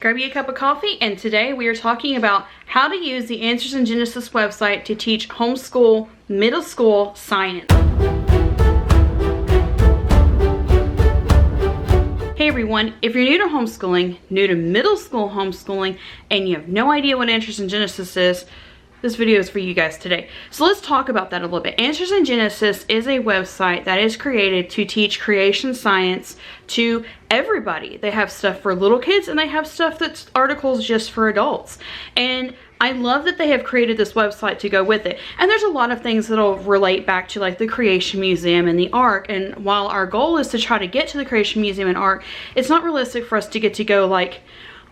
Grab you a cup of coffee, and today we are talking about how to use the Answers in Genesis website to teach homeschool middle school science. Hey everyone, if you're new to homeschooling, new to middle school homeschooling, and you have no idea what Answers in Genesis is, this video is for you guys today. So let's talk about that a little bit. Answers in Genesis is a website that is created to teach creation science to everybody. They have stuff for little kids and they have stuff that's articles just for adults. And I love that they have created this website to go with it. And there's a lot of things that'll relate back to like the Creation Museum and the Ark. And while our goal is to try to get to the Creation Museum and Ark, it's not realistic for us to get to go like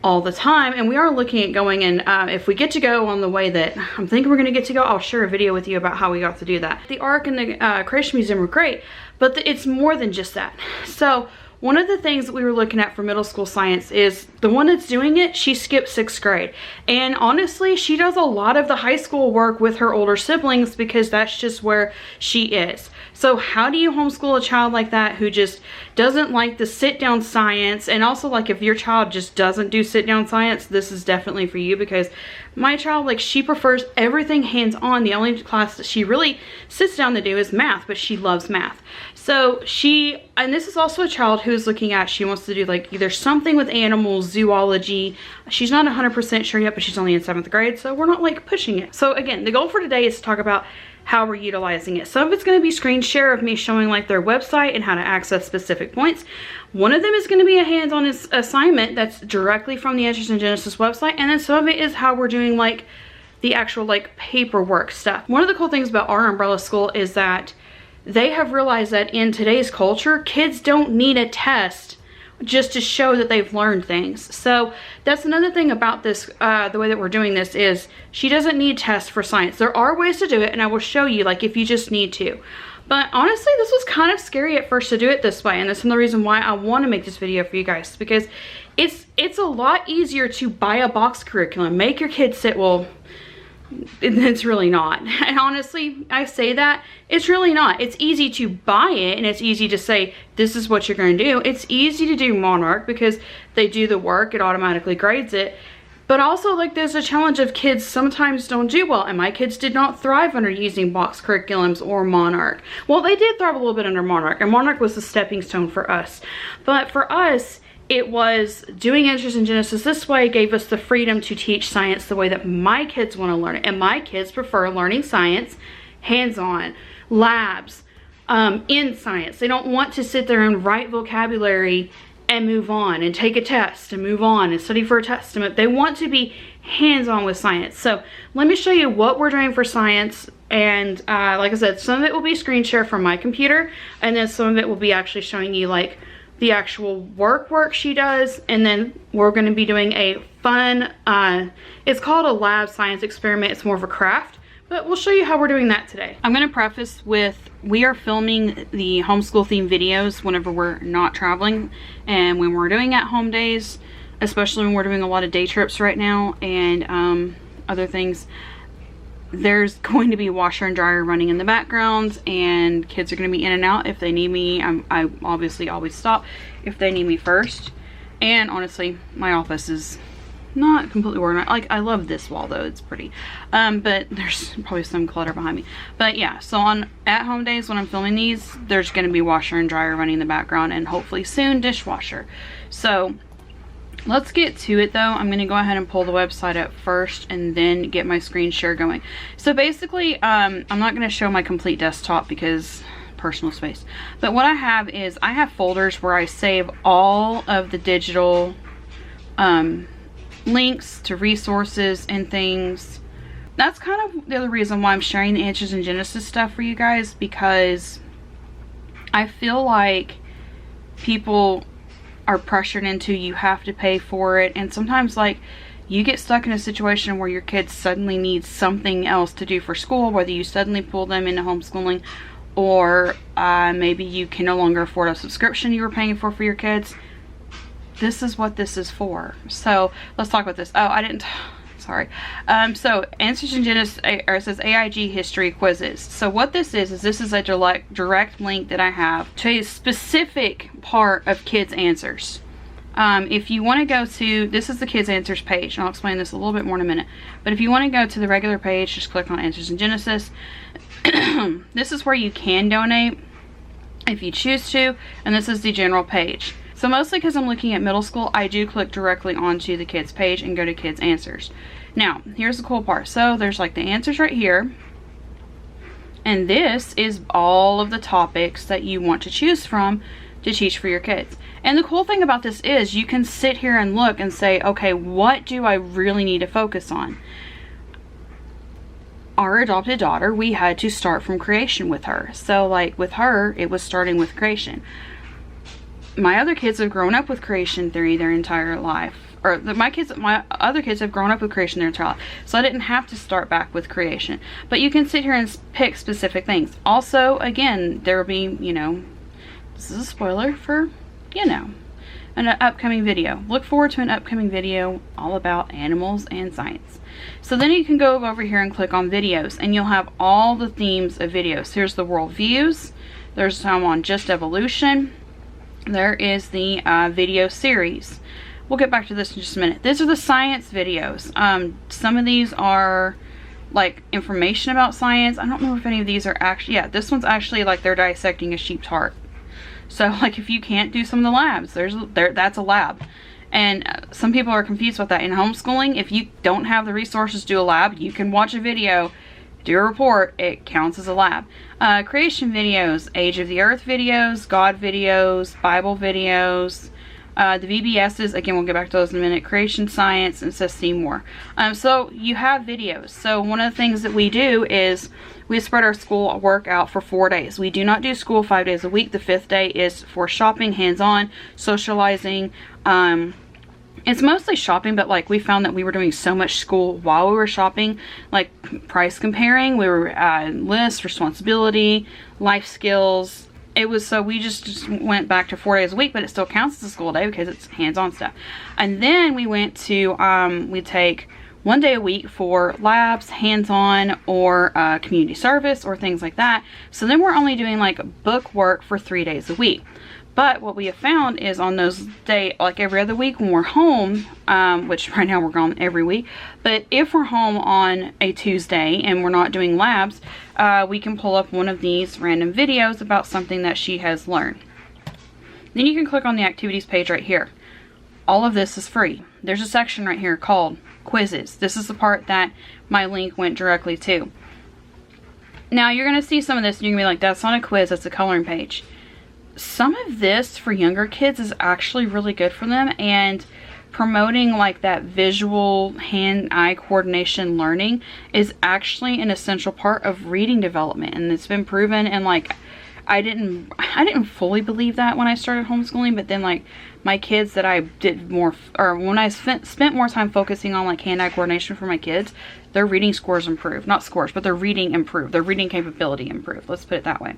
all the time, and we are looking at going, and if we get to go on the way that I'm thinking we're going to get to go, I'll share a video with you about how we got to do that. The Ark and the Creation Museum were great, but it's more than just that. So one of the things that we were looking at for middle school science is the one that's doing it, she skipped 6th grade. And honestly, she does a lot of the high school work with her older siblings because that's just where she is. So how do you homeschool a child like that who just doesn't like the sit-down science? And also, like, if your child just doesn't do sit-down science, this is definitely for you, because my child, like, she prefers everything hands-on. The only class that she really sits down to do is math, but she loves math. So and this is also a child who's looking at, she wants to do like either something with animals, zoology. She's not 100% sure yet, but she's only in 7th grade, so we're not like pushing it. So again, the goal for today is to talk about how we're utilizing it. Some of it's going to be screen share of me showing like their website and how to access specific points. One of them is going to be a hands-on assignment that's directly from the Answers in Genesis website, and then some of it is how we're doing like the actual like paperwork stuff. One of the cool things about our umbrella school is that they have realized that in today's culture, kids don't need a test just to show that they've learned things. So that's another thing about this, the way that we're doing this is she doesn't need tests for science. There are ways to do it, and I will show you like if you just need to. But honestly, this was kind of scary at first to do it this way, and that's another reason why I want to make this video for you guys, because it's a lot easier to buy a box curriculum, make your kids sit, well, it's really not. And honestly, I say that, it's really not. It's easy to buy it and it's easy to say, this is what you're going to do. It's easy to do Monarch because they do the work, it automatically grades it. But also, like, there's a challenge of kids sometimes don't do well, and my kids did not thrive under using box curriculums or Monarch. Well, they did thrive a little bit under Monarch, and Monarch was the stepping stone for us. But for us, it was doing Answers in Genesis this way gave us the freedom to teach science the way that my kids want to learn it. And my kids prefer learning science hands-on, labs, in science. They don't want to sit there and write vocabulary and move on and take a test and move on and study for a test. They want to be hands-on with science. So let me show you what we're doing for science. And like I said, some of it will be screen share from my computer, and then some of it will be actually showing you like the actual work she does. And then we're going to be doing a fun, it's called a lab science experiment. It's more of a craft, but we'll show you how we're doing that today. I'm going to preface with, we are filming the homeschool themed videos whenever we're not traveling and when we're doing at home days, especially when we're doing a lot of day trips right now and other things. There's going to be washer and dryer running in the background, and kids are going to be in and out. If they need me, I obviously always stop if they need me first. And honestly, my office is not completely organized. Like, I love this wall though, it's pretty. But there's probably some clutter behind me. But yeah, so on at home days when I'm filming these, there's going to be washer and dryer running in the background, and hopefully soon dishwasher. So let's get to it though. I'm going to go ahead and pull the website up first and then get my screen share going. So basically, I'm not going to show my complete desktop because personal space. But what I have is I have folders where I save all of the digital links to resources and things. That's kind of the other reason why I'm sharing the Answers in Genesis stuff for you guys, because I feel like people are pressured into, you have to pay for it, and sometimes like you get stuck in a situation where your kids suddenly need something else to do for school, whether you suddenly pull them into homeschooling or maybe you can no longer afford a subscription you were paying for your kids. This is what this is for. So let's talk about this. Oh, I didn't, sorry. So Answers in Genesis, or it says AIG history quizzes. So what this is this is a direct link that I have to a specific part of kids answers. If you want to go to, this is the kids answers page, and I'll explain this a little bit more in a minute, but if you want to go to the regular page, just click on Answers in Genesis. This is where you can donate if you choose to, and this is the general page. So mostly because I'm looking at middle school, I do click directly onto the kids page and go to kids answers. Now, here's the cool part. So there's like the answers right here, and this is all of the topics that you want to choose from to teach for your kids. And the cool thing about this is you can sit here and look and say, okay, what do I really need to focus on? Our adopted daughter, we had to start from creation with her. So like with her, it was starting with creation. My other kids have grown up with creation theory their entire life. Or my other kids have grown up with creation their entire life. So I didn't have to start back with creation. But you can sit here and pick specific things. Also, again, there will be, you know, this is a spoiler for, you know, an upcoming video. Look forward to an upcoming video all about animals and science. So then you can go over here and click on videos, and you'll have all the themes of videos. Here's the world views. There's some on just evolution. There is the video series. We'll get back to this in just a minute. These are the science videos. Some of these are like information about science. I don't know if any of these are actually, yeah, this one's actually like they're dissecting a sheep's heart. So like if you can't do some of the labs, that's a lab. And some people are confused with that. In homeschooling, if you don't have the resources to do a lab, you can watch a video, do a report, it counts as a lab. Creation videos, Age of the Earth videos, God videos, Bible videos, the VBSs, again we'll get back to those in a minute, creation science, and it says see more. So you have videos. So one of the things that we do is we spread our school work out for 4 days. We do not do school 5 days a week. The 5th day is for shopping, hands-on, socializing. It's mostly shopping, but like we found that we were doing so much school while we were shopping, like price comparing, we were lists, responsibility, life skills. It was, so we just went back to 4 days a week, but it still counts as a school day because it's hands-on stuff. And then we went to, we take 1 day a week for labs, hands-on, or community service, or things like that. So then we're only doing like book work for 3 days a week. But what we have found is on those days, like every other week when we're home, which right now we're gone every week, but if we're home on a Tuesday and we're not doing labs, we can pull up one of these random videos about something that she has learned. Then you can click on the activities page right here. All of this is free. There's a section right here called quizzes. This is the part that my link went directly to. Now you're going to see some of this and you're going to be like, that's not a quiz, that's a coloring page. Some of this for younger kids is actually really good for them, and promoting like that visual hand-eye coordination learning is actually an essential part of reading development, and it's been proven. And like I didn't fully believe that when I started homeschooling, but then like my kids that I did more, or when I spent more time focusing on like hand-eye coordination for my kids, their reading scores improved. Not scores, but their reading improved. Their reading capability improved. Let's put it that way.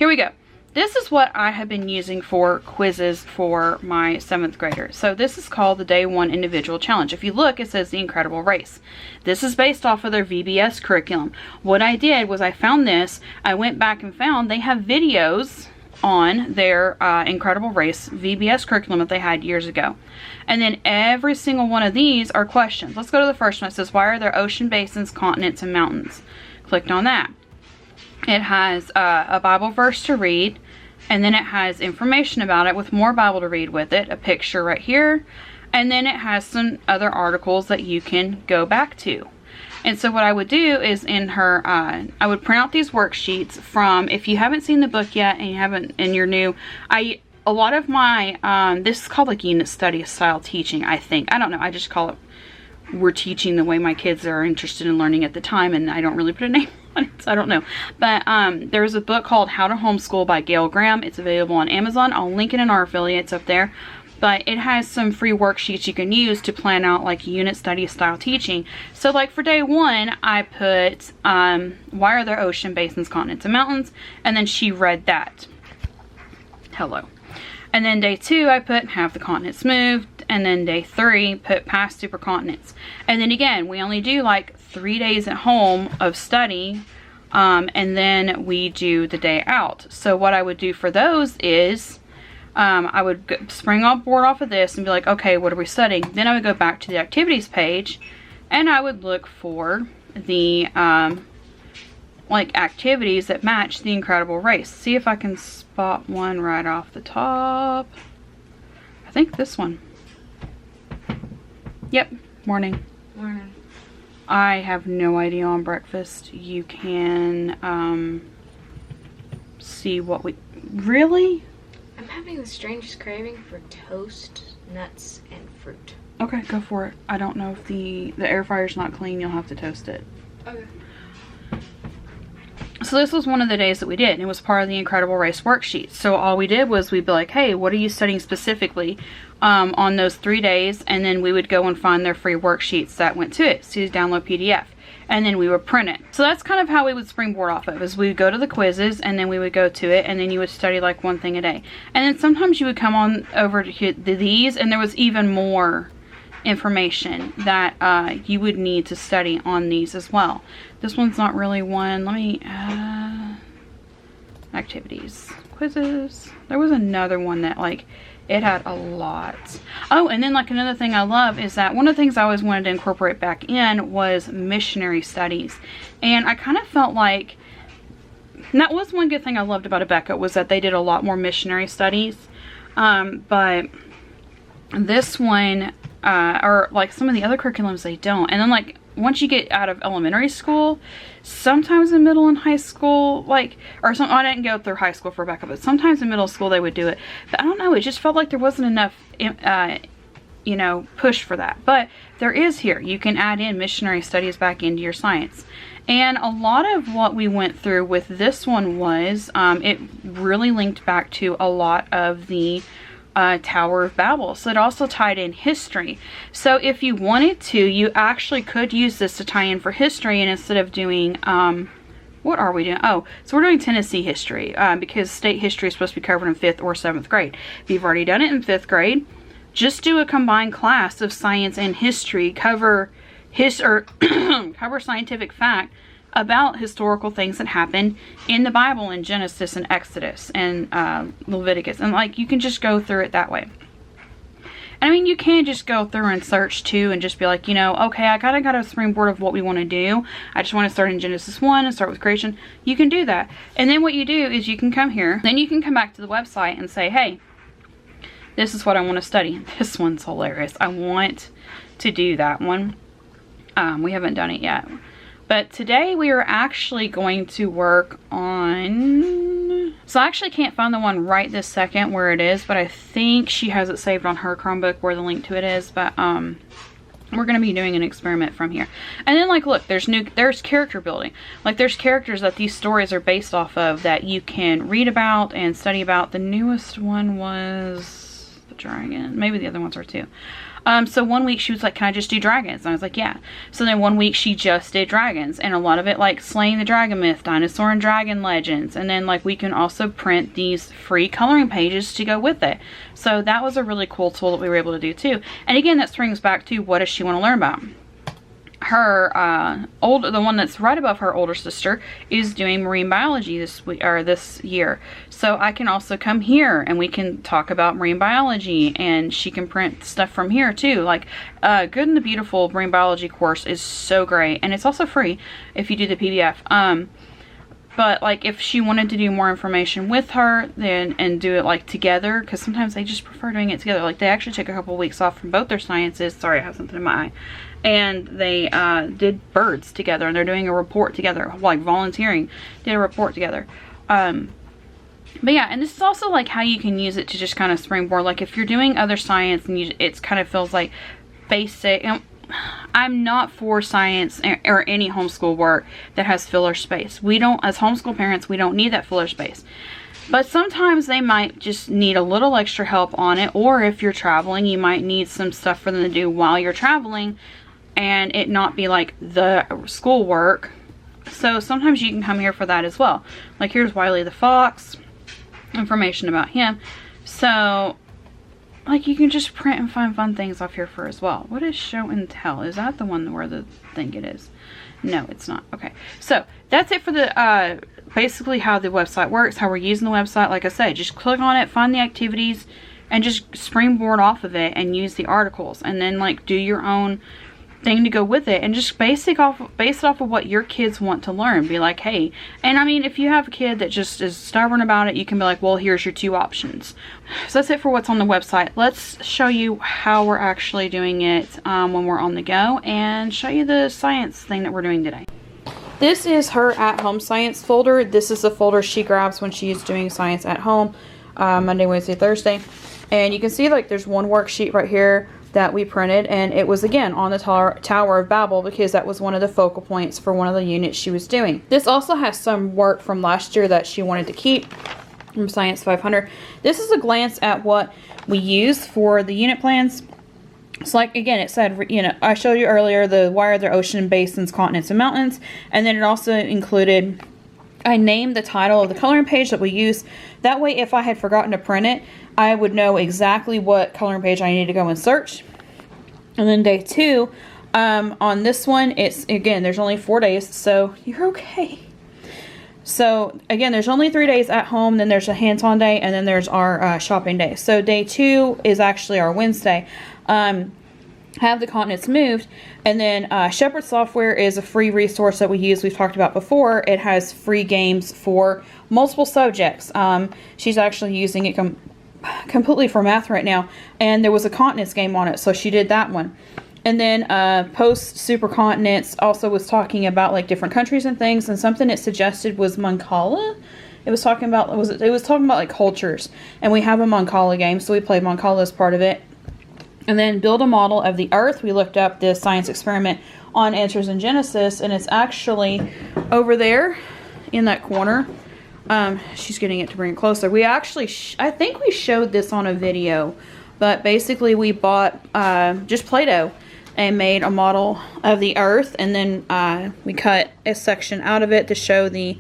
Here we go. This is what I have been using for quizzes for my 7th graders. So this is called the Day 1 Individual Challenge. If you look, it says The Incredible Race. This is based off of their VBS curriculum. What I did was I found this, I went back and found they have videos on their Incredible Race VBS curriculum that they had years ago. And then every single one of these are questions. Let's go to the first one. It says, why are there ocean basins, continents, and mountains? Clicked on that. It has a Bible verse to read, and then it has information about it with more Bible to read with it, a picture right here, and then it has some other articles that you can go back to. And so what I would do is in her, I would print out these worksheets from, if you haven't seen the book yet and you're new, a lot of my, this is called like unit study style teaching, I think. I don't know, I just call it, we're teaching the way my kids are interested in learning at the time, and I don't really put a name on it, so I don't know. But there's a book called How to Homeschool by Gail Graham. It's available on Amazon. I'll link it in our affiliates up there. But it has some free worksheets you can use to plan out like unit study style teaching. So like for day 1, I put why are there ocean basins, continents, and mountains, and then she read that. Hello. And then day 2, I put have the continents moved. And then day 3, put past supercontinents. And then again, we only do like 3 days at home of study. And then we do the day out. So what I would do for those is I would spring on board off of this and be like, okay, what are we studying? Then I would go back to the activities page and I would look for the like activities that match the incredible race. See if I can spot one right off the top. I think this one. Yep, morning. Morning. I have no idea on breakfast. You can see what we really. I'm having the strangest craving for toast, nuts, and fruit. Okay, go for it. I don't know if the air fryer's not clean. You'll have to toast it. Okay. So this was one of the days that we did, and it was part of the Incredible Race worksheet. So all we did was we'd be like, hey, what are you studying specifically on those 3 days? And then we would go and find their free worksheets that went to it. So you download PDF, and then we would print it. So that's kind of how we would springboard off of, is we would go to the quizzes, and then we would go to it, and then you would study like one thing a day. And then sometimes you would come on over to these, and there was even more information that you would need to study on these as well. This one's not really one. Let me activities, quizzes. There was another one that like it had a lot. Oh, and then like another thing I love is that one of the things I always wanted to incorporate back in was missionary studies. And I kind of felt like, and that was one good thing I loved about Abeka, was that they did a lot more missionary studies. But this one, or like some of the other curriculums, they don't. And then like once you get out of elementary school, sometimes in middle and high school, like, or some, I didn't go through high school for Rebecca, but sometimes in middle school they would do it. But I don't know, it just felt like there wasn't enough, you know, push for that. But there is here. You can add in missionary studies back into your science. And a lot of what we went through with this one was, it really linked back to a lot of the Tower of Babel. So it also tied in history. So if you wanted to, you actually could use this to tie in for history, and instead of doing what are we doing? Oh, so we're doing Tennessee history because state history is supposed to be covered in 5th or 7th grade. If you've already done it in 5th grade, just do a combined class of science and history, cover cover scientific fact about historical things that happened in the Bible, in Genesis and Exodus and Leviticus, and like you can just go through it that way. And I mean, you can just go through and search too, and just be like, you know, okay, I kind of got a springboard of what we want to do. I just want to start in Genesis 1 and start with creation. You can do that, and then what you do is you can come here, then you can come back to the website and say, hey, this is what I want to study. This one's hilarious. I want to do that one. We haven't done it yet. But today we are actually going to work on, so I actually can't find the one right this second where it is, but I think she has it saved on her Chromebook where the link to it is. But we're going to be doing an experiment from here. And then like, look, there's character building. Like there's characters that these stories are based off of that you can read about and study about. The newest one was the dragon. Maybe the other ones are too. So one week she was like, can I just do dragons? And I was like, yeah. So then one week she just did dragons, and a lot of it like slaying the dragon myth, dinosaur and dragon legends. And then like we can also print these free coloring pages to go with it. So that was a really cool tool that we were able to do too. And again, that springs back to, what does she want to learn about? Her the one that's right above her older sister is doing marine biology this week, or this year. So I can also come here and we can talk about marine biology, and she can print stuff from here too. Like Good and the Beautiful marine biology course is so great, and it's also free if you do the PDF. But like if she wanted to do more information with her, then and do it like together, because sometimes they just prefer doing it together. Like they actually took a couple of weeks off from both their sciences. Sorry, I have something in my eye. And they did birds together, and they're doing a report together, like volunteering, did a report together. But yeah, and this is also like how you can use it to just kind of springboard. Like if you're doing other science and it's kind of feels like basic. And I'm not for science or any homeschool work that has filler space. We don't, as homeschool parents, we don't need that filler space. But sometimes they might just need a little extra help on it, or if you're traveling, you might need some stuff for them to do while you're traveling, and it not be like the school work. So sometimes you can come here for that as well. Like here's Wiley the Fox, information about him. So like, you can just print and find fun things off here for as well. What is show and tell? Is that the one where the thing it is? No, it's not. Okay, so that's it for the basically how the website works, how we're using the website. Like I said, just click on it, find the activities, and just springboard off of it and use the articles, and then like do your own thing to go with it, and just base it off of what your kids want to learn. Be like, hey, and I mean, if you have a kid that just is stubborn about it, you can be like, well, here's your 2 options. So that's it for what's on the website. Let's show you how we're actually doing it when we're on the go, and show you the science thing that we're doing today. This is her at home science folder. This is the folder she grabs when she is doing science at home, Monday, Wednesday, Thursday. And you can see like there's one worksheet right here that we printed, and it was again on the Tower of Babel, because that was one of the focal points for one of the units she was doing. This also has some work from last year that she wanted to keep from Science 500. This is a glance at what we use for the unit plans. So like again, it said, you know, I showed you earlier why are there ocean basins, continents, and mountains, and then it also included, I named the title of the coloring page that we use. That way, if I had forgotten to print it, I would know exactly what coloring page I need to go and search. And then day 2, on this one, it's, again, there's only 4 days, so you're okay. So again, there's only 3 days at home, then there's a hands-on day, and then there's our shopping day. So day 2 is actually our Wednesday. Have the continents moved, and then Shepherd Software is a free resource that we use. We've talked about before. It has free games for multiple subjects. She's actually using it completely for math right now, and there was a continents game on it, so she did that one. And then post supercontinents also was talking about like different countries and things, and something it suggested was Mancala. It was talking about like cultures, and we have a Mancala game, so we played Mancala as part of it. And then build a model of the Earth. We looked up this science experiment on Answers in Genesis, and it's actually over there in that corner. She's getting it to bring it closer. We actually, I think we showed this on a video, but basically we bought just Play-Doh and made a model of the Earth, and then we cut a section out of it to show the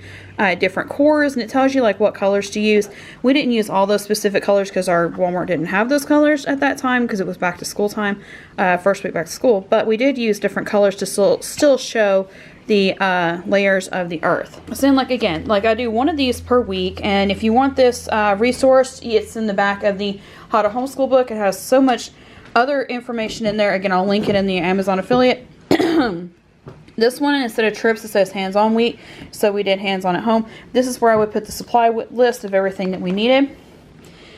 different cores, and it tells you like what colors to use. We didn't use all those specific colors because our Walmart didn't have those colors at that time, because it was back to school time, first week back to school, but we did use different colors to still show the layers of the Earth. So then, like again, like I do one of these per week, and if you want this resource, it's in the back of the How to Homeschool book. It has so much other information in there. Again, I'll link it in the Amazon affiliate. This one, instead of trips, it says hands-on week, so we did hands-on at home. This is where I would put the supply list of everything that we needed.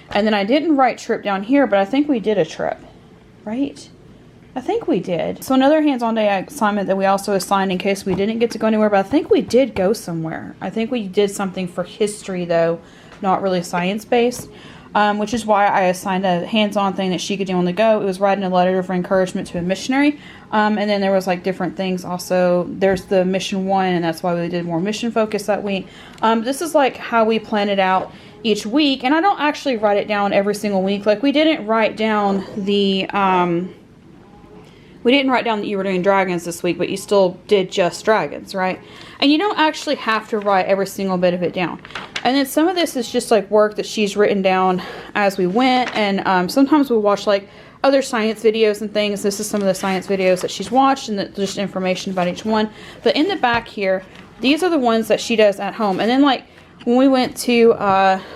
And then I didn't write trip down here, but I think we did a trip, right? I think we did. So another hands-on day assignment that we also assigned in case we didn't get to go anywhere, but I think we did go somewhere. I think we did something for history, though, not really science-based, which is why I assigned a hands-on thing that she could do on the go. It was writing a letter of encouragement to a missionary, and then there was like different things also. There's the mission 1, and that's why we did more mission focus that week. This is like how we plan it out each week, and I don't actually write it down every single week. Like we didn't write down the we didn't write down that you were doing dragons this week, but you still did just dragons, right? And you don't actually have to write every single bit of it down. And then some of this is just like work that she's written down as we went. And sometimes we'll watch like other science videos and things. This is some of the science videos that she's watched, and just information about each one. But in the back here, these are the ones that she does at home. And then like when we went to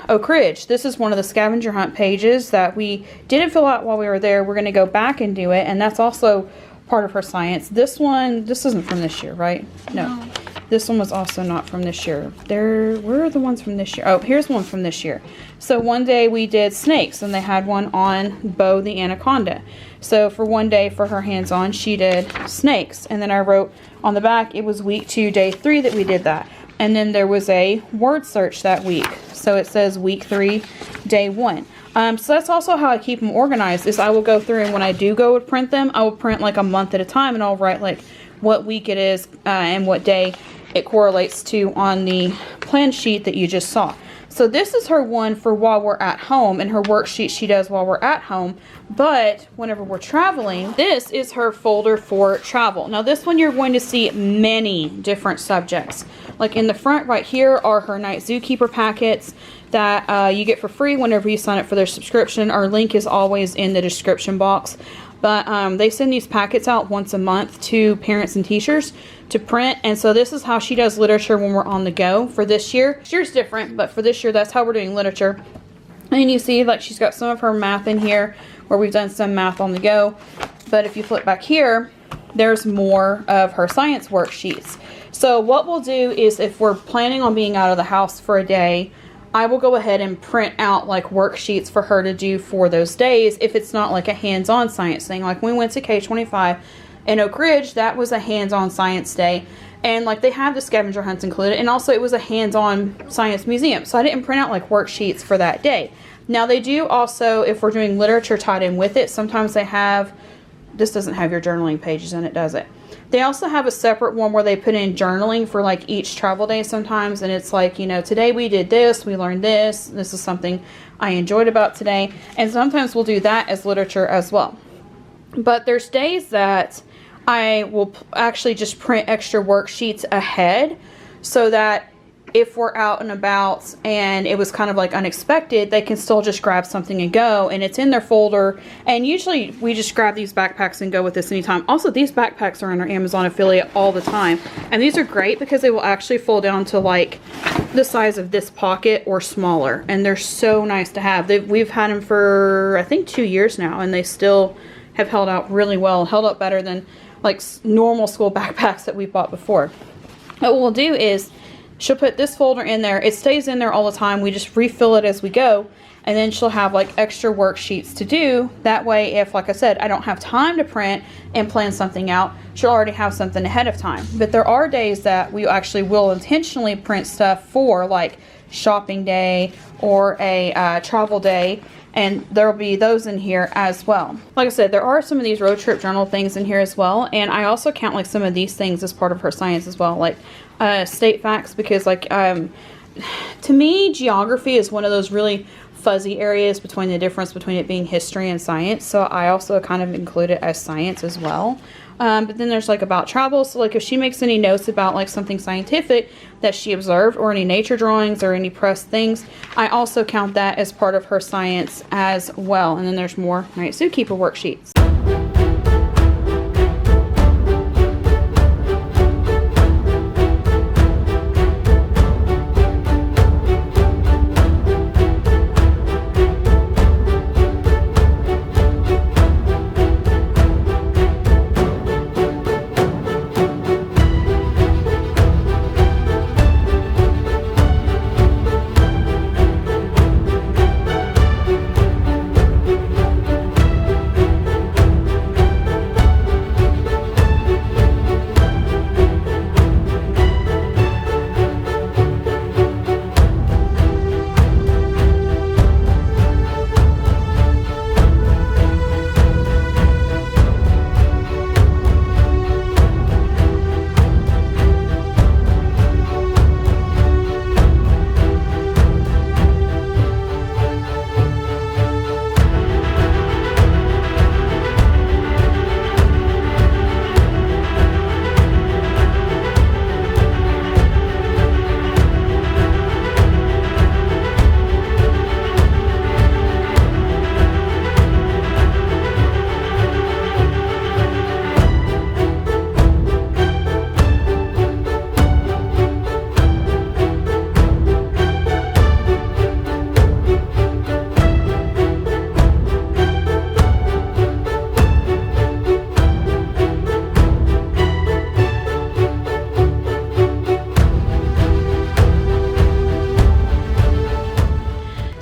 Oak Ridge, this is one of the scavenger hunt pages that we didn't fill out while we were there. We're going to go back and do it, and that's also part of her science. This one, this isn't from this year, right? No. This one was also not from this year. Where are the ones from this year? Oh, here's one from this year. So one day we did snakes, and they had one on Bo the anaconda. So for one day for her hands-on, she did snakes. And then I wrote on the back, it was week 2, day 3 that we did that. And then there was a word search that week. So it says week 3, day 1. So that's also how I keep them organized, is I will go through, and when I do go and print them, I will print like a month at a time, and I'll write like what week it is and what day it correlates to on the plan sheet that you just saw. So this is her one for while we're at home, and her worksheet she does while we're at home. But whenever we're traveling, this is her folder for travel. Now this one you're going to see many different subjects. Like in the front right here are her night zookeeper packets. that you get for free whenever you sign up for their subscription. Our link is always in the description box. But they send these packets out once a month to parents and teachers to print. And so this is how she does literature when we're on the go for this year. This year's different, but for this year, that's how we're doing literature. And you see, like, she's got some of her math in here where we've done some math on the go. But if you flip back here, there's more of her science worksheets. So what we'll do is, if we're planning on being out of the house for a day, I will go ahead and print out like worksheets for her to do for those days if it's not like a hands-on science thing. Like when we went to K-25 in Oak Ridge, that was a hands-on science day. And like they have the scavenger hunts included, and also it was a hands-on science museum. So I didn't print out like worksheets for that day. Now they do also, if we're doing literature tied in with it, sometimes they have, this doesn't have your journaling pages in it, does it? They also have a separate one where they put in journaling for like each travel day sometimes. And it's like, you know, today we did this, we learned this. This is something I enjoyed about today. And sometimes we'll do that as literature as well. But there's days that I will actually just print extra worksheets ahead so that if we're out and about and it was kind of like unexpected, they can still just grab something and go, and it's in their folder. And usually we just grab these backpacks and go with this anytime. Also, these backpacks are in our Amazon affiliate all the time, and these are great because they will actually fold down to like the size of this pocket or smaller, and they're so nice to have. We've had them for I think 2 years now, and they still have held out really well, held up better than like normal school backpacks that we've bought before. What we'll do is, she'll put this folder in there. It stays in there all the time. We just refill it as we go. And then she'll have like extra worksheets to do. That way, if, like I said, I don't have time to print and plan something out, she'll already have something ahead of time. But there are days that we actually will intentionally print stuff for like shopping day or a travel day. And there'll be those in here as well. Like I said, there are some of these road trip journal things in here as well. And I also count like some of these things as part of her science as well. Like state facts, because like to me, geography is one of those really fuzzy areas between the difference between it being history and science. So I also kind of include it as science as well. But then there's like about travel. So like if she makes any notes about like something scientific that she observed, or any nature drawings or any press things, I also count that as part of her science as well. And then there's more Night Zookeeper worksheets.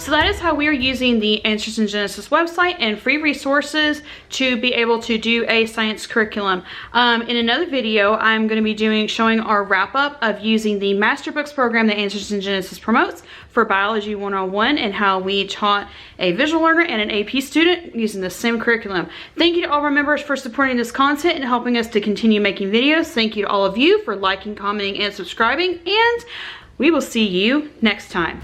So that is how we are using the Answers in Genesis website and free resources to be able to do a science curriculum. In another video, I'm going to be showing our wrap up of using the Master Books program that Answers in Genesis promotes for Biology 101, and how we taught a visual learner and an AP student using the same curriculum. Thank you to all our members for supporting this content and helping us to continue making videos. Thank you to all of you for liking, commenting, and subscribing, and we will see you next time.